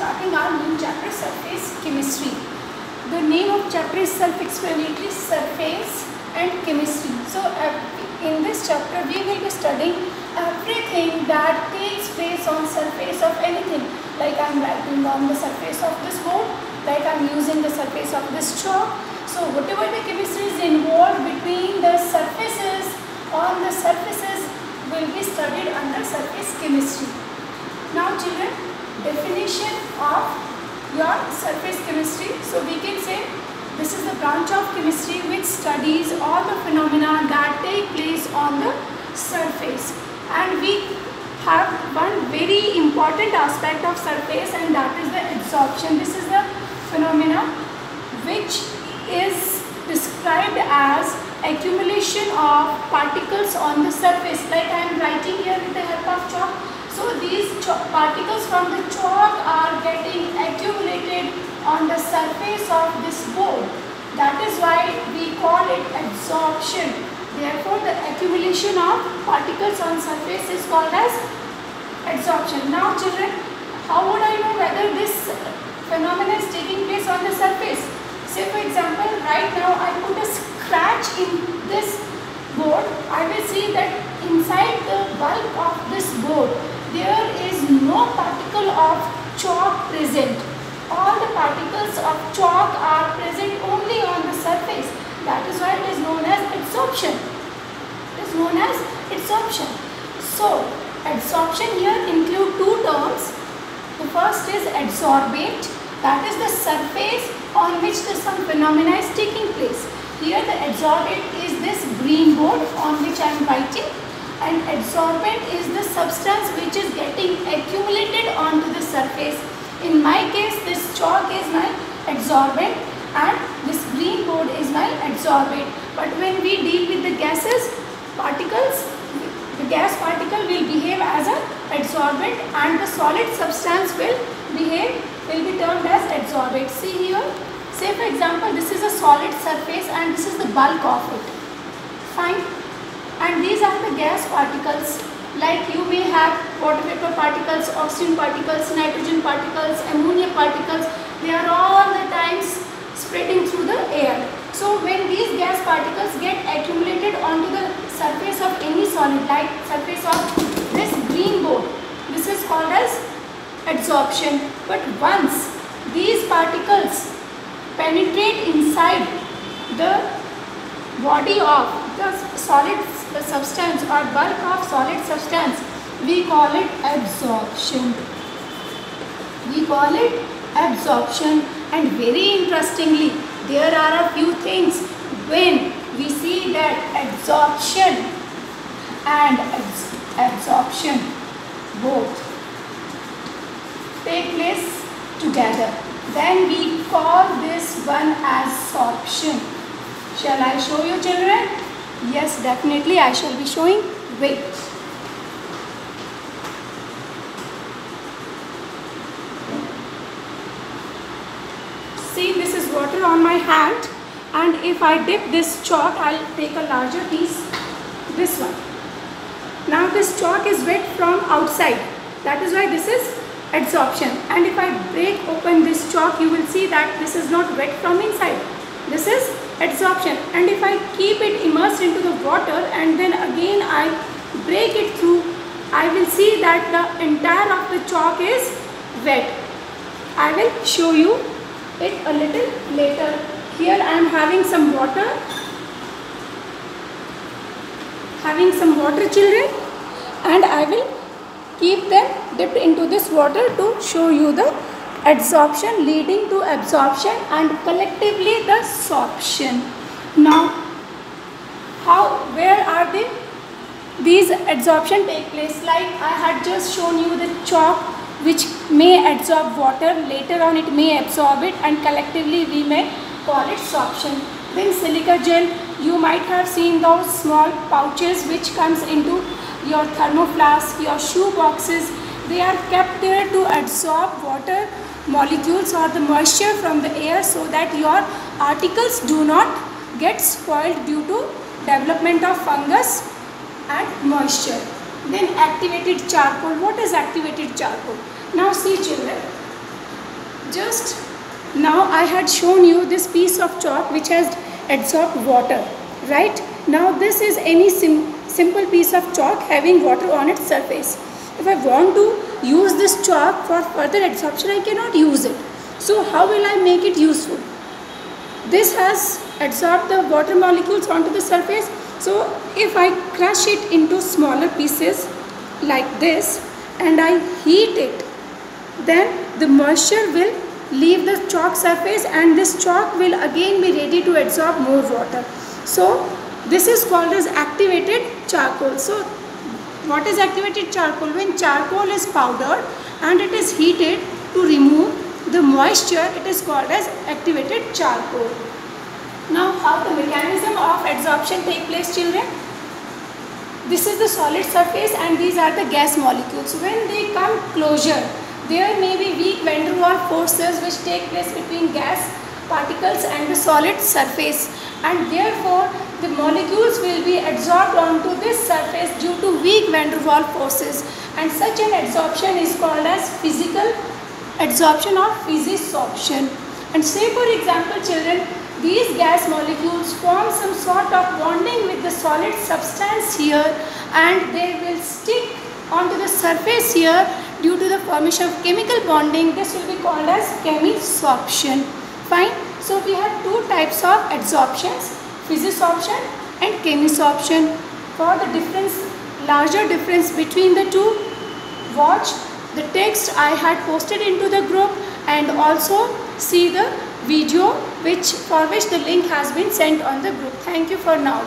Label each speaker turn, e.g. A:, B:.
A: starting our new chapter, surface chemistry. The name of chapter is self-explanatory, surface and chemistry. So in this chapter we will be studying everything that takes place on surface of anything. Like I am writing on the surface of this board, like I am using the surface of this chalk. So whatever the chemistry is involved between the surfaces, on the surfaces will be studied under surface chemistry. Now children, definition of your surface chemistry. So we can say this is the branch of chemistry which studies all the phenomena that take place on the surface. And we have one very important aspect of surface, and that is the adsorption. This is the phenomena which is described as accumulation of particles on the surface. Like I am writing here with the help of chalk. So these particles from the chalk are getting accumulated on the surface of this board. That is why we call it adsorption. Therefore, the accumulation of particles on surface is called as adsorption. Now children, how would I know whether this phenomenon is taking place on the surface? Say for example, right now I put a scratch in this board. I will see that inside the bulk of this board there is no particle of chalk present. All the particles of chalk are present only on the surface. That is why it is known as adsorption. It is known as adsorption. So adsorption here include two terms. The first is adsorbate, that is the surface on which some phenomena is taking place. Here the adsorbate is this green board on which I am writing, and adsorbent is the substance which is getting accumulated onto the surface. In my case, this chalk is my adsorbent and this green board is my adsorbate. But when we deal with the gases, particles, the gas particle will behave as an adsorbent and the solid substance will be termed as adsorbate. See here, say for example, this is a solid surface and this is the bulk of it. Fine. And these are the gas particles. Like you may have water vapor particles, oxygen particles, nitrogen particles, ammonia particles. They are all the times spreading through the air. So when these gas particles get accumulated onto the surface of any solid, like surface of this green board, this is called as adsorption. But once these particles penetrate inside the body of the solid substance or bulk of solid substance, we call it absorption. We call it absorption. And very interestingly, there are a few things when we see that adsorption and absorption both take place together, then we call this one as sorption. Shall I show you children? Yes, definitely I shall be showing. Wait. See, this is water on my hand, and if I dip this chalk, I'll take a larger piece, this one. Now this chalk is wet from outside. That is why this is adsorption. And if I break open this chalk, you will see that this is not wet from inside. This is adsorption. And if I keep it immersed into the water and then again I break it through, I will see that the entire of the chalk is wet. I will show you it a little later. Here I am having some water. Children, and I will keep them dipped into this water to show you the adsorption leading to absorption and collectively the sorption. Now, where are they? These adsorption take place. Like I had just shown you the chalk which may adsorb water, later on it may absorb it, and collectively we may call it sorption. Then silica gel, you might have seen those small pouches which comes into your thermoflask, your shoe boxes. They are kept there to absorb water molecules or the moisture from the air so that your articles do not get spoiled due to development of fungus and moisture. Then activated charcoal. What is activated charcoal? Now see children, just now I had shown you this piece of chalk which has absorbed water, right? Now this is any simple piece of chalk having water on its surface. If I want to use this chalk for further adsorption, I cannot use it. So how will I make it useful? This has absorbed the water molecules onto the surface. So if I crush it into smaller pieces like this and I heat it, then the moisture will leave the chalk surface and this chalk will again be ready to absorb more water. So this is called as activated charcoal. So what is activated charcoal? When charcoal is powdered and it is heated to remove the moisture, it is called as activated charcoal. Now how the mechanism of adsorption take place, children? This is the solid surface and these are the gas molecules. When they come closer, there may be weak van der Waals forces which take place between gas particles and the solid surface, and therefore the molecules will be adsorbed onto this surface due to weak van der Waals forces, and such an adsorption is called as physical adsorption or physisorption. And say for example, children, these gas molecules form some sort of bonding with the solid substance here and they will stick onto the surface here due to the formation of chemical bonding. This will be called as chemisorption. Fine. So we have two types of adsorptions, physisorption and chemisorption. For the larger difference between the two, watch the text I had posted into the group and also see the video for which the link has been sent on the group. Thank you for now.